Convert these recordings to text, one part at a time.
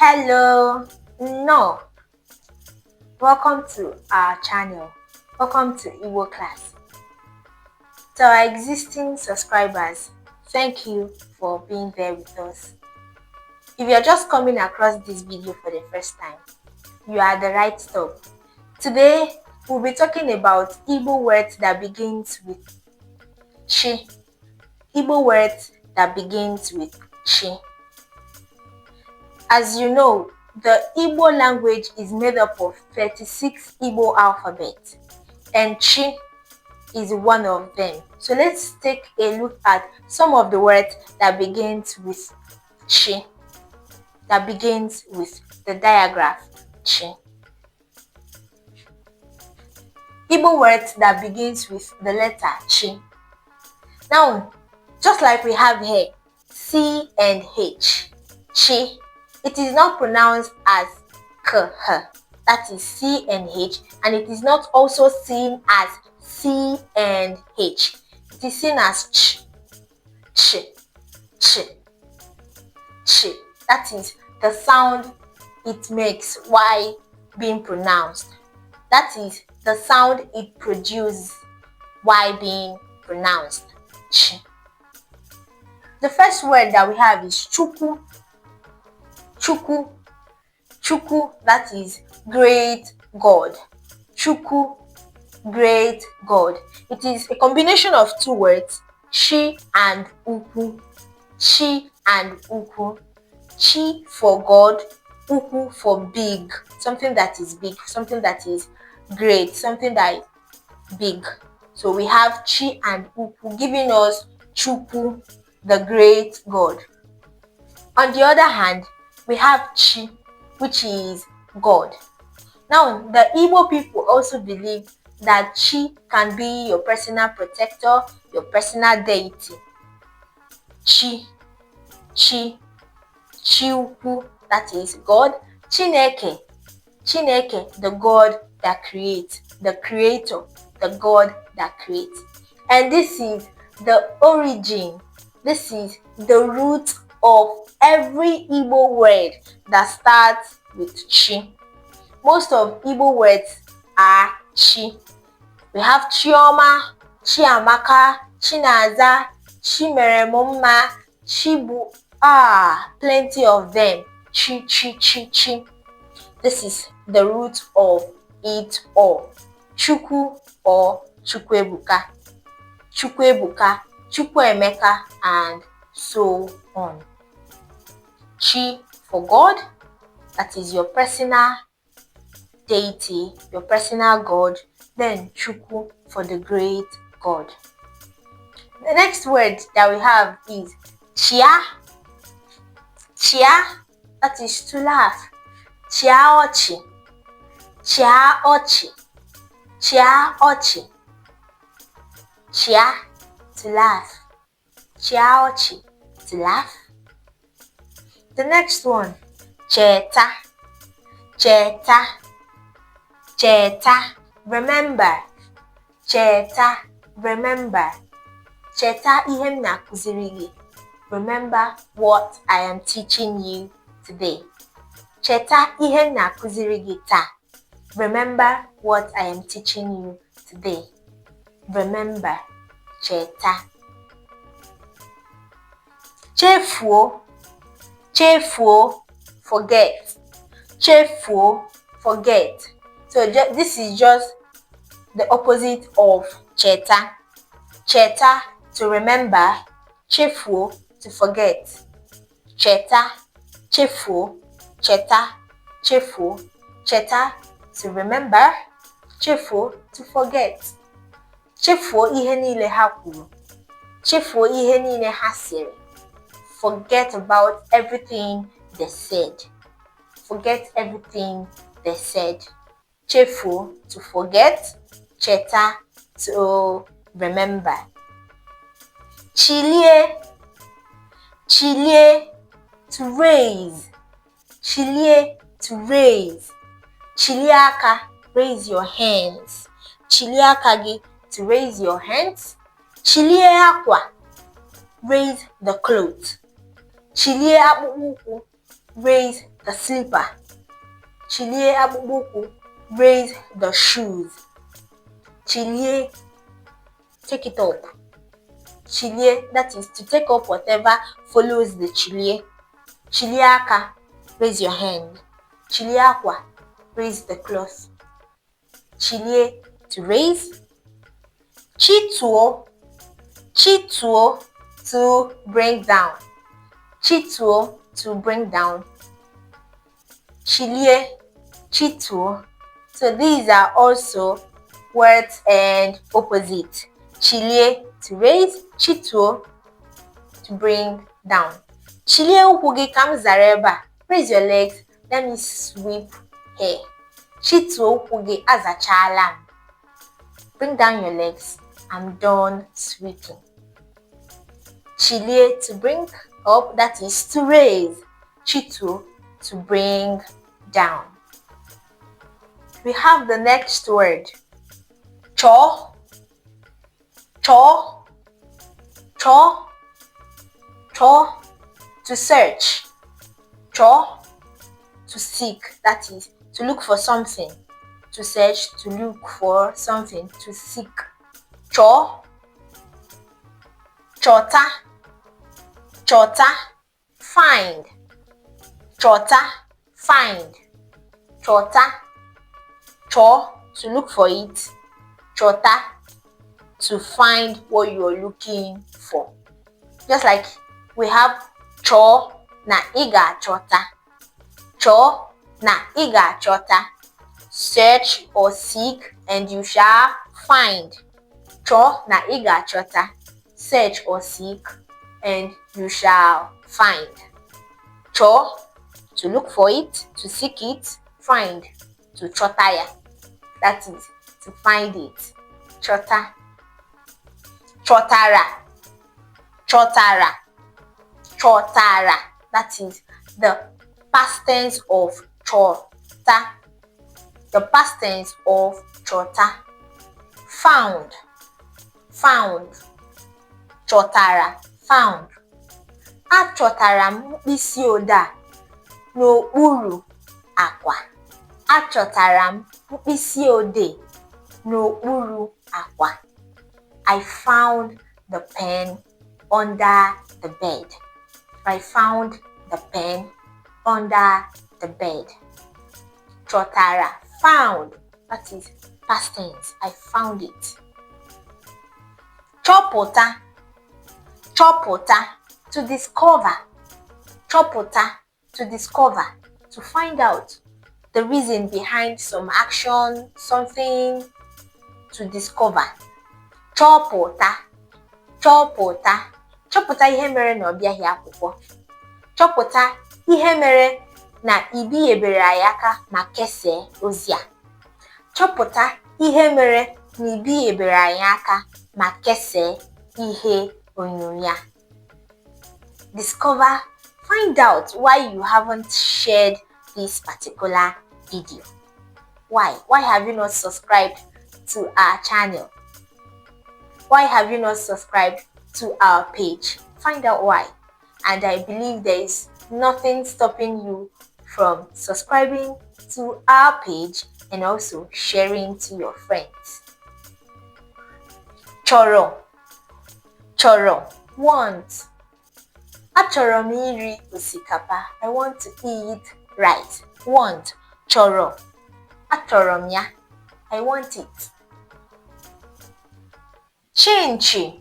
Hello, no. Welcome to our channel. Welcome to Igbo class. To our existing subscribers, thank you for being there with us. If you're just coming across this video for the first time, you are at the right stop. Today, we'll be talking about Igbo words that begins with chi. Igbo words that begins with chi. As you know, the Igbo language is made up of 36 Igbo alphabets, and chi is one of them. So let's take a look at some of the words that begins with chi, that begins with the diagram chi. Igbo words that begins with the letter chi. Now, just like we have here, C and H, chi. It is not pronounced as k, h, that is C and H, and it is not also seen as C and H. It is seen as ch, ch, ch, ch. That is the sound it makes while being pronounced. That is the sound it produces while being pronounced. Ch. The first word that we have is chukwu. Chukwu, Chukwu, that is great God. Chukwu, great God. It is a combination of two words, chi and ukwu. Chi and ukwu. Chi for God, ukwu for big, something that is big, something that is great, something that is big. So we have chi and ukwu giving us Chukwu, the great God. On the other hand, we have chi, which is God. Now, the Igbo people also believe that chi can be your personal protector, your personal deity. Chi, chi, chiukwu, that is God. Chineke, Chineke, the God that creates, the creator, the God that creates. And this is the origin, this is the root of every Igbo word that starts with chi. Most of Igbo words are chi. We have Chioma, Chiamaka, Chinaza, Chimeremoma, Chibu, plenty of them. Chi, chi, chi, chi. This is the root of it all. Chukwu or Chukwebuka, Chukwebuka, Chukwuemeka, and so on. Chi for God, that is your personal deity, your personal God. Then Chukwu for the great God. The next word that we have is chia. Chia, that is to laugh. Chia ochi, chia ochi, chia ochi. Chia, to laugh. Chia ochi, to laugh. The next one, cheta, cheta, cheta, remember, cheta, remember, cheta ihe m na-akụziri gị. Remember what I am teaching you today. Cheta ihe m na-akụziri gị taa. Remember what I am teaching you today. Remember, cheta. Chefuo, chefuo, forget. Chefuo, forget. So this is just the opposite of cheta. Cheta, to remember. Chefuo, to forget. Cheta, chefuo, cheta, chefuo, cheta, to remember. Chefuo, to forget. Chefuo ihe niile ha kwuru. Chefuo ihe niile ha sịrị. Forget about everything they said. Forget everything they said. Chefuo, to forget. Cheta, to remember. Chilie, chilie, to raise. Chilie, to raise. Chiliaka, raise your hands. Chiliaka gi, to raise your hands. Chilie akwa, raise the clothes. Chilie akpụkpọ ụkwụ, raise the slipper. Chilie akpụkpọ. Raise the shoes. Chilie, take it up. Chilie, that is to take up whatever follows the chilie. Chilie aka, raise your hand. Chilie akwa, raise the cloth. Chilie, to raise. Chituo, chituo, to bring down. Chituo, to bring down. Chilie, chituo. So these are also words and opposite. Chilie, to raise. Chituo, to bring down. Chilie ụkwụ gị ka m zara ebe a. Raise your legs. Let me sweep here. Chituo ụkwụ gị, azachala m. Bring down your legs. I'm done sweeping. Chilie, to bring up, that is to raise. Chituo, to bring down. We have the next word. Cho, cho, cho, cho, to search. Cho, to seek, that is to look for something. To search, to look for something, to seek. Cho, chota, chota, find. Chota, find. Chota, cho, to look for it. Chota, to find what you're looking for. Just like we have cho na iga chota. Cho na iga chota. Search or seek and you shall find. Cho na iga chota. Search or seek and you shall find. Cho, to look for it, to seek it. Find, to chota ya. That is to find it. Chota. Chotara. Chotara. Chotara. That is the past tense of chota. The past tense of chota. Found. Found. Chotara. Found. Achọtara m mkpịsị odee n'okpuru akwa. Achọtara m mkpịsị odee n'okpuru akwa. I found the pen under the bed. I found the pen under the bed. Chọtara, found. That is past tense. I found it. Chọpụta. Chọpụta, to discover. Chọpụta, to discover. To find out the reason behind some action, something, to discover. Chọpụta. Chọpụta. Chọpụta ihe mere na ọ bịaghị akwụkwọ. Chọpụta ihe mere na ibinyebere ya aka ma kesee ozi a. Chọpụta ihe mere na ibinyebere ya aka ma kesee ihe onyonyo a. Discover, find out why you haven't shared this particular video. Why? Why have you not subscribed to our channel? Why have you not subscribed to our page? Find out why. And I believe there is nothing stopping you from subscribing to our page and also sharing to your friends. Choro. Choro, want. Achọrọ m iri osikapa. I want to eat rice. Want. Chọrọ. Achọrọ m ya. I want it. Chinchi.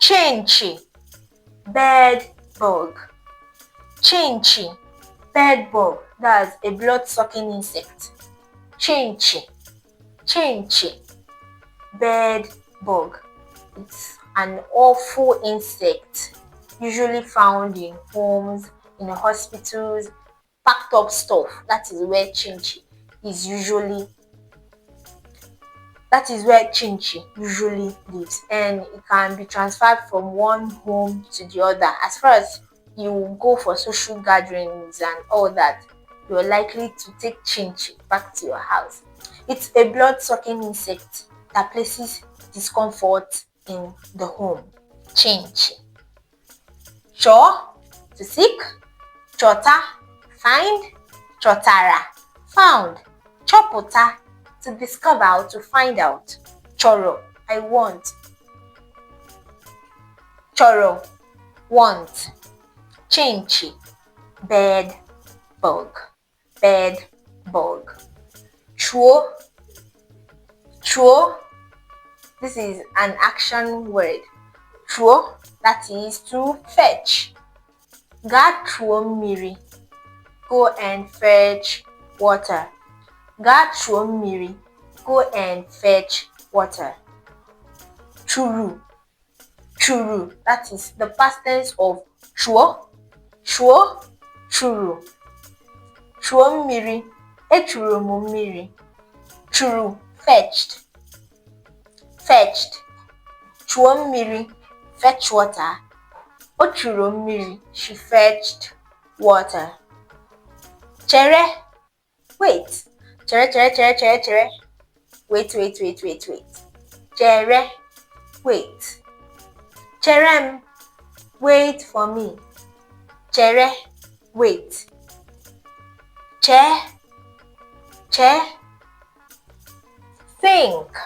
Chinchi. Bed bug. Chinchi. Bed bug. That's a blood-sucking insect. Chinchi. Chinchi. Bed bug. It's an awful insect usually found in homes, in hospitals, packed up stuff. That is where chinchi usually lives, and it can be transferred from one home to the other. As far as you go for social gatherings and all that, you're likely to take chinchi back to your house. It's a blood-sucking insect that places discomfort in the home. Chinchi. Cho, to seek. Chota, find, chọtara, found, chọpụta, to discover or to find out, chọrọ, I want, chọrọ, want, chinchi, bed bug, chuo, this is an action word. Chuo, that is to fetch. Gaa chuo mmiri, go and fetch water. Gaa chuo mmiri, go and fetch water. Churu, that is the past tense of chuo, churu. Chuo mmiri, echuru m mmiri. Churu, fetched. Chuo mmiri, fetch water. O churu mmiri, she fetched water. Chere, wait. Chere. Wait. Chere, wait. Cherem, wait for me. Chere, wait. Che, think.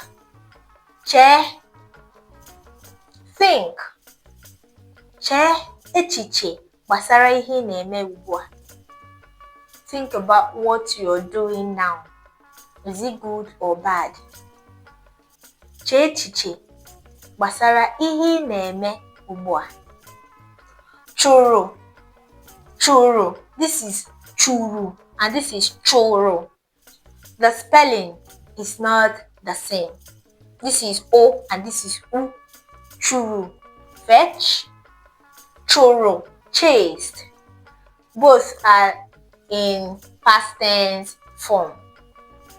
Think. Che, echiche gbasara ihe ị na-eme ugbu a. Think about what you're doing now. Is it good or bad? Che echiche gbasara ihe ị na-eme ugbu a. Churu. This is churu and this is choro. The spelling is not the same. This is O and this is U. Churu, fetch. Choro, chased. Both are in past tense form.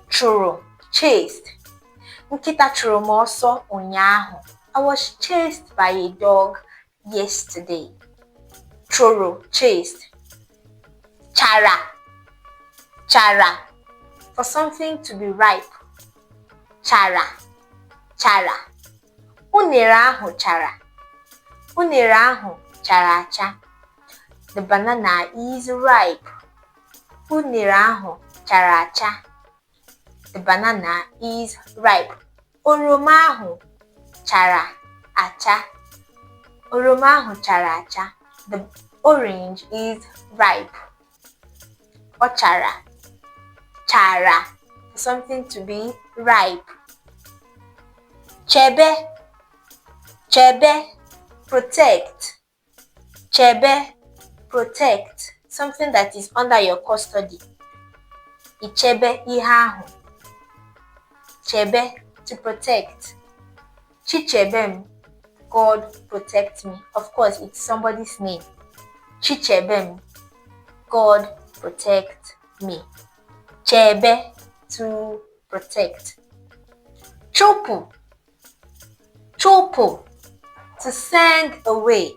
Choro, chased. Nkịta chụrụ m ọsọ ụnyaahụ. I was chased by a dog yesterday. Choro, chased. Chara, for something to be ripe. Chara. Unere ahụ chara. Unere ahụ chara acha. The banana is ripe. Unere ahụ chara acha. The banana is ripe. Oroma ahụ chara acha. Oroma ahụ chara acha. The orange is ripe. Ochara, chara, something to be ripe. Chebe, protect. Chebe, protect, something that is under your custody. Ichebe ihe ahụ. Chebe, to protect. Chichebem, God protect me. Of course, it's somebody's name. Chichebem, God protect me. Chebe, to protect. Chopu, to send away.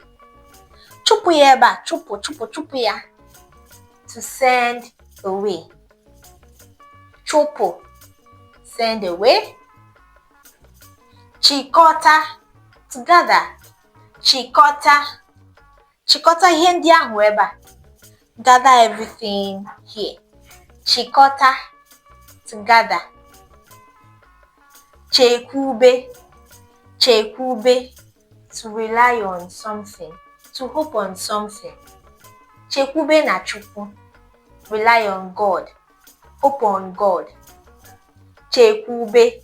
Chopu yeba, chopu ya. To send away. Chopu, send away. Chikota, together. Chikota ihe ndị ahụ ebe a. Gather everything here. Chikota, together. Chekwube, to rely on something, to hope on something. Chekwube na Chukwu, rely on God, hope on God. Chekwube.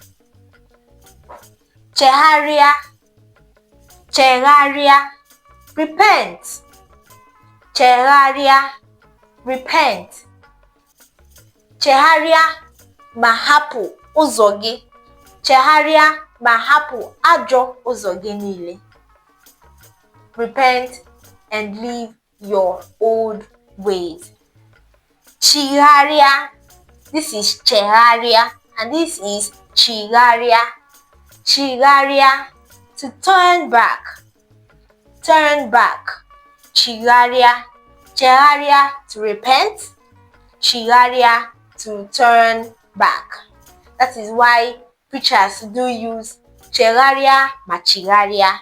Chegharịa, repent. Chegharịa, repent. Chegharịa ma hapụ ụzọ gị. Chegharịa ma hapụ ajọ ụzọ gị niile. Repent and leave your old ways. Chigharịa, this is chegharịa and this is chigharịa. Chigharịa, to turn back. Chigharịa, to repent. Chigharịa, to turn back. That is why preachers do use chegharịa ma chigharịa.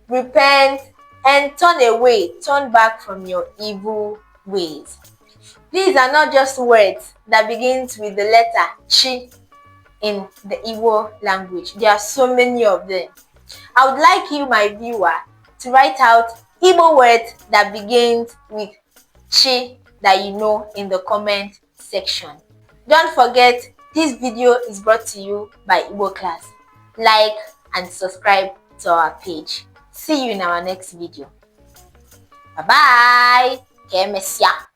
Repent and turn away, turn back from your evil ways. These are not just words that begins with the letter chi in the Igbo language. There are so many of them. I would like you, my viewer, to write out Igbo words that begins with chi that you know in the comment section. Don't forget, this video is brought to you by Igbo Class. Like and subscribe to our page. See you in our next video. Bye bye. Kemesia.